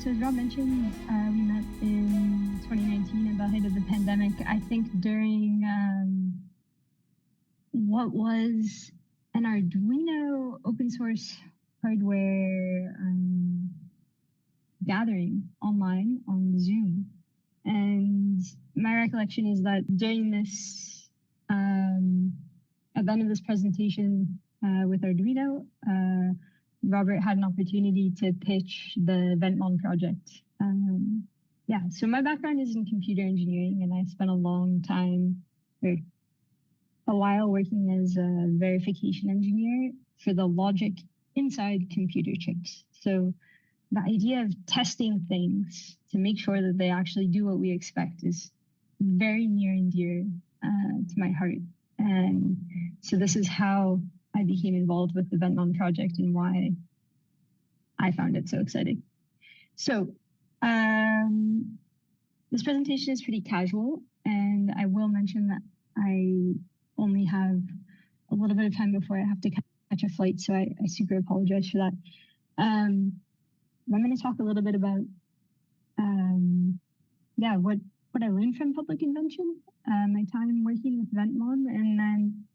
So as Rob mentioned, we met in 2019 at the height of the pandemic. I think during what was an Arduino open source hardware gathering online on Zoom. And my recollection is that during this, at the end of this presentation with Arduino, Robert had an opportunity to pitch the VentMon project. So my background is in computer engineering, and I spent a while working as a verification engineer for the logic inside computer chips. So the idea of testing things to make sure that they actually do what we expect is very near and dear to my heart. And so this is how I became involved with the VentMon project and why I found it so exciting. So this presentation is pretty casual, and I will mention that I only have a little bit of time before I have to catch a flight, so I super apologize for that. I'm going to talk a little bit about what I learned from Public Invention, my time working with VentMon, and then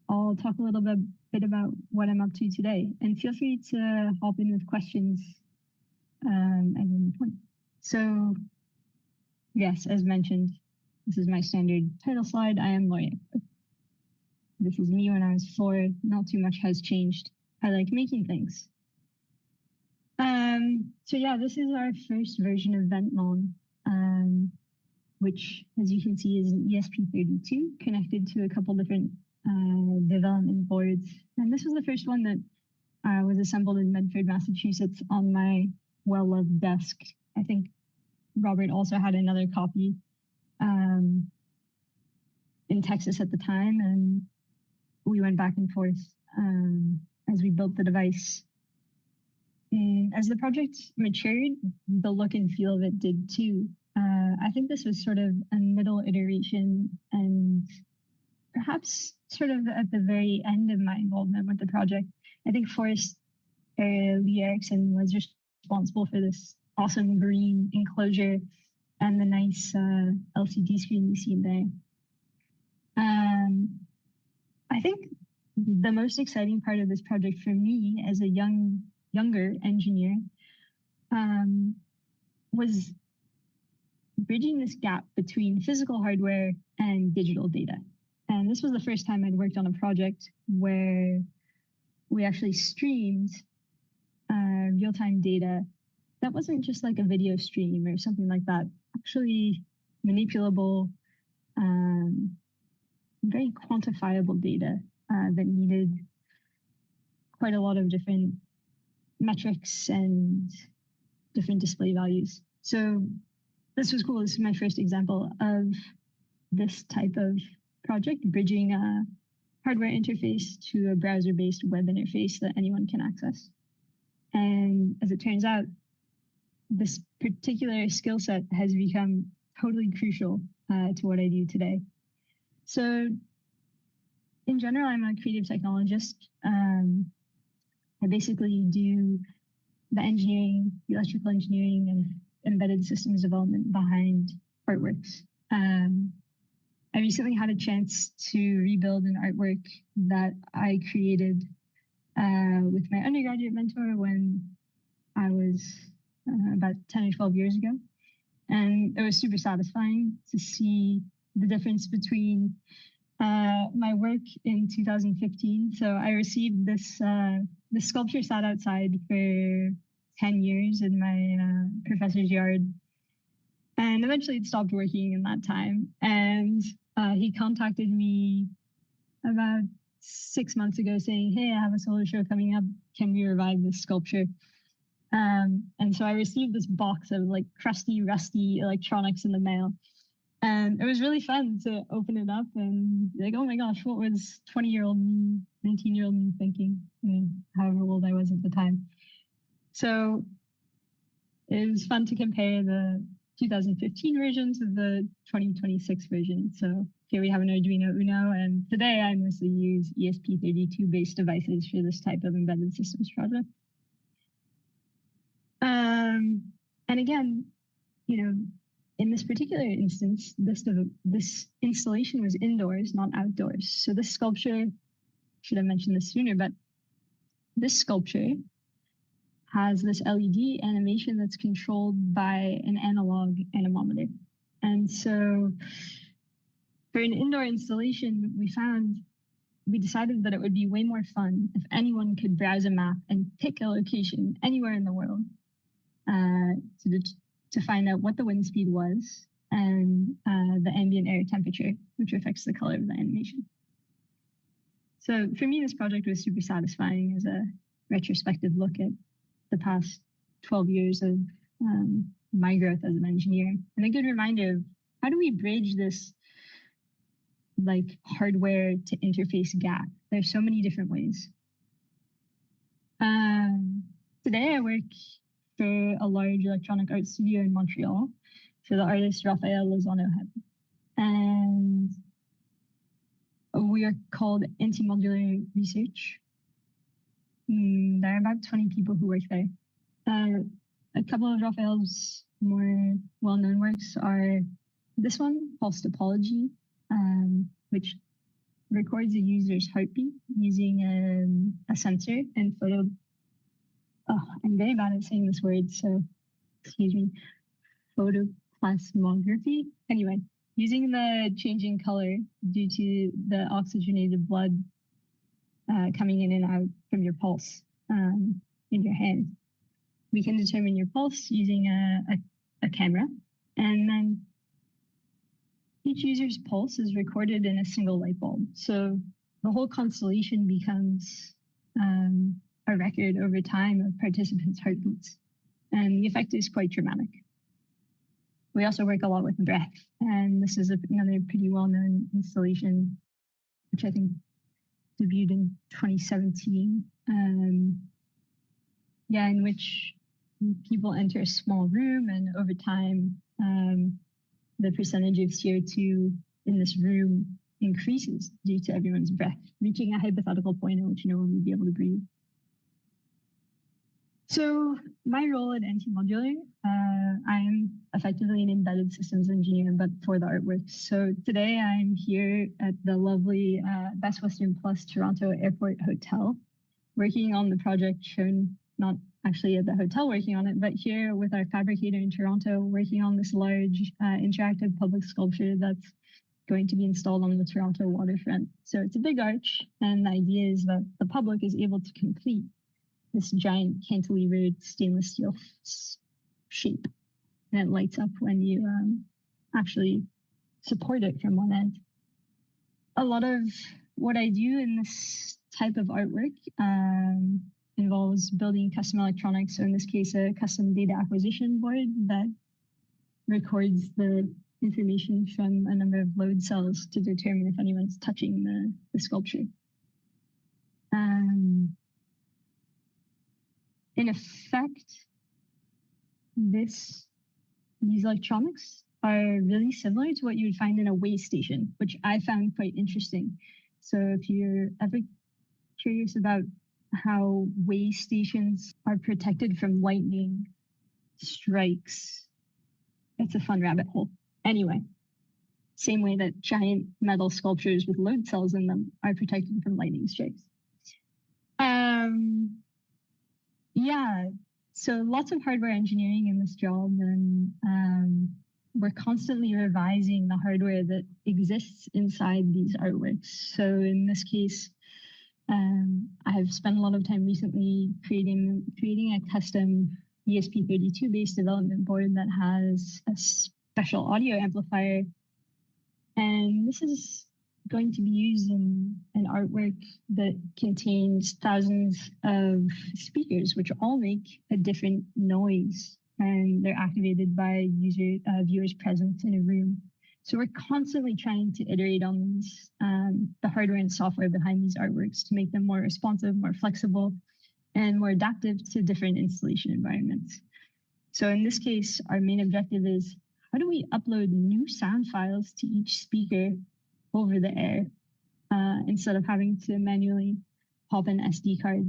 I'll talk a little bit about what I'm up to today. And feel free to hop in with questions at any point. So yes, as mentioned, this is my standard title slide. I am Lauria Clarke. This is me when I was 4. Not too much has changed. I like making things. This is our first version of VentMon, which, as you can see, is an ESP32 connected to a couple different development boards. And this was the first one that was assembled in Medford, Massachusetts on my well-loved desk. I think Robert also had another copy in Texas at the time, and we went back and forth as we built the device. And as the project matured, the look and feel of it did too. I think this was sort of a middle iteration and perhaps sort of at the very end of my involvement with the project. I think Forrest Lee Erickson was responsible for this awesome green enclosure and the nice LCD screen you see there. I think the most exciting part of this project for me as a younger engineer was bridging this gap between physical hardware and digital data. And this was the first time I'd worked on a project where we actually streamed real-time data that wasn't just like a video stream or something like that, actually manipulable, very quantifiable data that needed quite a lot of different metrics and different display values. So this was cool. This is my first example of this type of project, bridging a hardware interface to a browser-based web interface that anyone can access. And as it turns out, this particular skill set has become totally crucial to what I do today. So in general, I'm a creative technologist. I basically do the engineering, the electrical engineering, and embedded systems development behind artworks. I recently had a chance to rebuild an artwork that I created with my undergraduate mentor when I was about 10 or 12 years ago. And it was super satisfying to see the difference between my work in 2015. So I received this sculpture sat outside for 10 years in my professor's yard. And eventually it stopped working in that time. And he contacted me about 6 months ago saying, hey, I have a solo show coming up. Can we revive this sculpture? And so I received this box of like crusty, rusty electronics in the mail. And it was really fun to open it up and be like, oh my gosh, what was 20-year-old me, 19-year-old me thinking, however old I was at the time. So it was fun to compare the 2015 versions of the 2026 version. So here we have an Arduino Uno, and today I mostly use ESP32 based devices for this type of embedded systems project. And again, in this particular instance, this installation was indoors, not outdoors. So this sculpture, should have mentioned this sooner, but this sculpture has this LED animation that's controlled by an analog anemometer. And so for an indoor installation, we decided that it would be way more fun if anyone could browse a map and pick a location anywhere in the world to find out what the wind speed was and the ambient air temperature, which affects the color of the animation. So for me, this project was super satisfying as a retrospective look at the past 12 years of my growth as an engineer, and a good reminder of how do we bridge this like hardware to interface gap. There's so many different ways. Today I work for a large electronic art studio in Montreal for the artist Raphael Lozano. And we are called Antimodular Research. There are about 20 people who work there. A couple of Raphael's more well-known works are this one, Pulse Topology, which records a user's heartbeat using a sensor and I'm very bad at saying this word, so excuse me, photoplasmography. Anyway, using the changing color due to the oxygenated blood coming in and out from your pulse in your hand. We can determine your pulse using a camera, and then each user's pulse is recorded in a single light bulb. So the whole constellation becomes a record over time of participants' heartbeats. And the effect is quite dramatic. We also work a lot with breath. And this is another pretty well-known installation, which I think debuted in 2017. In which people enter a small room, and over time, the percentage of CO2 in this room increases due to everyone's breath, reaching a hypothetical point at which no one would be able to breathe. So my role at Antimodular, I am effectively an embedded systems engineer, but for the artwork. So today I'm here at the lovely Best Western Plus Toronto Airport Hotel, working on the project shown, not actually at the hotel working on it, but here with our fabricator in Toronto, working on this large interactive public sculpture that's going to be installed on the Toronto waterfront. So it's a big arch, and the idea is that the public is able to complete this giant cantilevered stainless steel shape, and it lights up when you actually support it from one end. A lot of what I do in this type of artwork involves building custom electronics. So in this case, a custom data acquisition board that records the information from a number of load cells to determine if anyone's touching the sculpture. In effect, these electronics are really similar to what you would find in a way station, which I found quite interesting. So if you're ever curious about how way stations are protected from lightning strikes, it's a fun rabbit hole. Anyway, same way that giant metal sculptures with load cells in them are protected from lightning strikes. So lots of hardware engineering in this job, and we're constantly revising the hardware that exists inside these artworks. So in this case, I've spent a lot of time recently creating a custom ESP32 based development board that has a special audio amplifier. And this is going to be used in an artwork that contains thousands of speakers, which all make a different noise, and they're activated by viewers present in a room. So we're constantly trying to iterate on these, the hardware and software behind these artworks to make them more responsive, more flexible, and more adaptive to different installation environments. So in this case, our main objective is, how do we upload new sound files to each speaker over the air instead of having to manually pop an SD card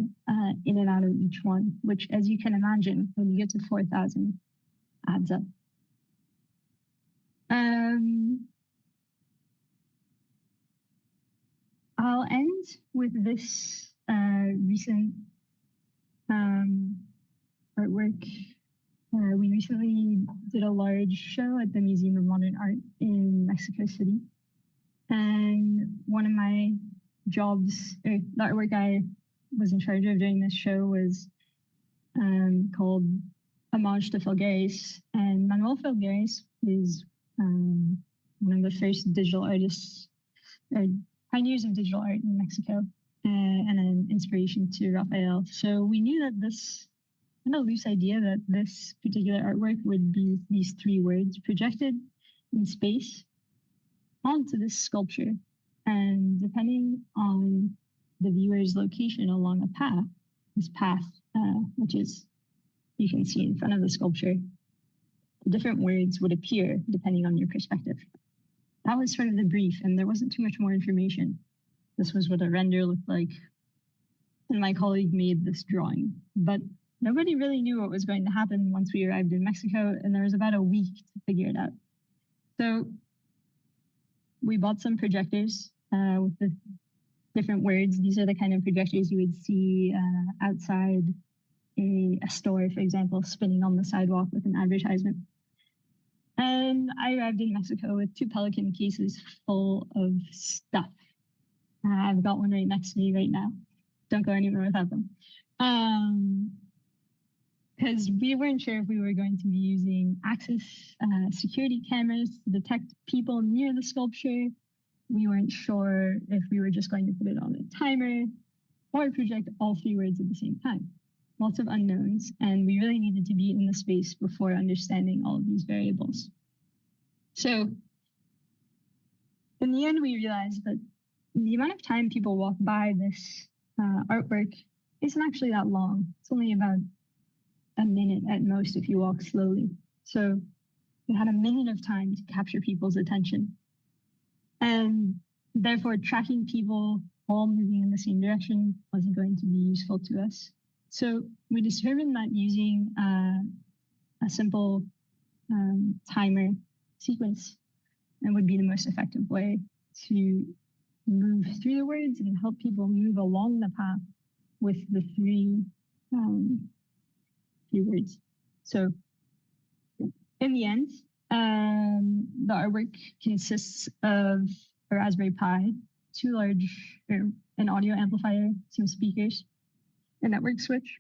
in and out of each one, which, as you can imagine, when you get to 4,000, adds up. I'll end with this recent artwork. We recently did a large show at the Museum of Modern Art in Mexico City. And one of my jobs, or the artwork I was in charge of during this show, was called Homage to Filgares. And Manuel Filgares is one of the first digital artists, pioneers of digital art in Mexico, and an inspiration to Raphael. So we knew that this kind of loose idea that this particular artwork would be these three words projected in space onto this sculpture. And depending on the viewer's location along a path, this path, which is, you can see in front of the sculpture, different words would appear depending on your perspective. That was sort of the brief, and there wasn't too much more information. This was what a render looked like. And my colleague made this drawing, but nobody really knew what was going to happen once we arrived in Mexico, and there was about a week to figure it out. So we bought some projectors with the different words. These are the kind of projectors you would see outside a store, for example, spinning on the sidewalk with an advertisement. And I arrived in Mexico with 2 Pelican cases full of stuff. I've got one right next to me right now. Don't go anywhere without them. Because we weren't sure if we were going to be using access security cameras to detect people near the sculpture. We weren't sure if we were just going to put it on a timer or project all 3 words at the same time. Lots of unknowns, and we really needed to be in the space before understanding all of these variables. So in the end, we realized that the amount of time people walk by this artwork isn't actually that long. It's only about a minute at most if you walk slowly. So we had a minute of time to capture people's attention. And therefore, tracking people all moving in the same direction wasn't going to be useful to us. So we determined that using a simple timer sequence would be the most effective way to move through the words and help people move along the path with the 3 words. So in the end, the artwork consists of a Raspberry Pi, 2 large, an audio amplifier, some speakers, a network switch,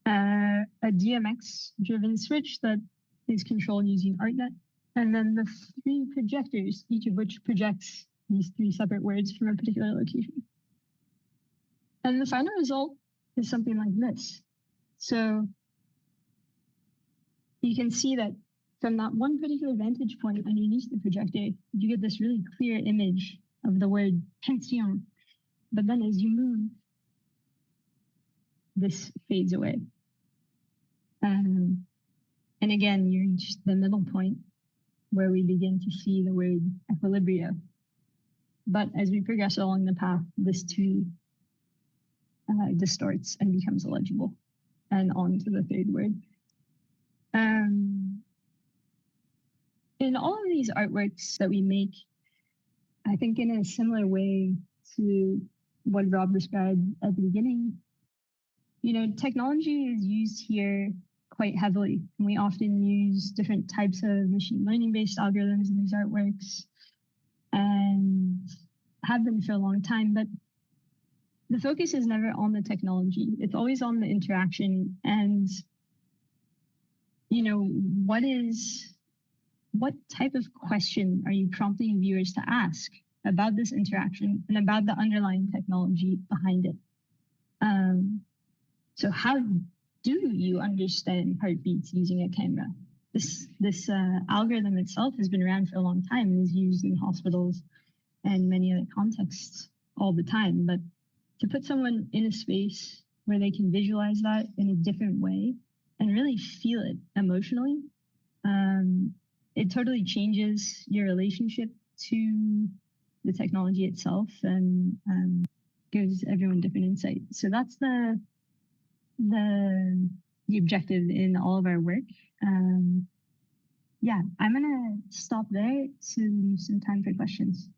a DMX-driven switch that is controlled using ArtNet, and then the 3 projectors, each of which projects these 3 separate words from a particular location. And the final result is something like this. So you can see that from that one particular vantage point underneath the projector, you get this really clear image of the word pension. But then as you move, this fades away. And again, you reach the middle point where we begin to see the word equilibrio. But as we progress along the path, this too distorts and becomes illegible, and on to the 3rd word. In all of these artworks that we make, I think in a similar way to what Rob described at the beginning, technology is used here quite heavily. And we often use different types of machine learning-based algorithms in these artworks and have been for a long time. But the focus is never on the technology. It's always on the interaction and, what type of question are you prompting viewers to ask about this interaction and about the underlying technology behind it? So how do you understand heartbeats using a camera? This algorithm itself has been around for a long time and is used in hospitals and many other contexts all the time. But to put someone in a space where they can visualize that in a different way and really feel it emotionally, it totally changes your relationship to the technology itself and gives everyone different insight. So that's the objective in all of our work. yeah, I'm going to stop there to leave some time for questions.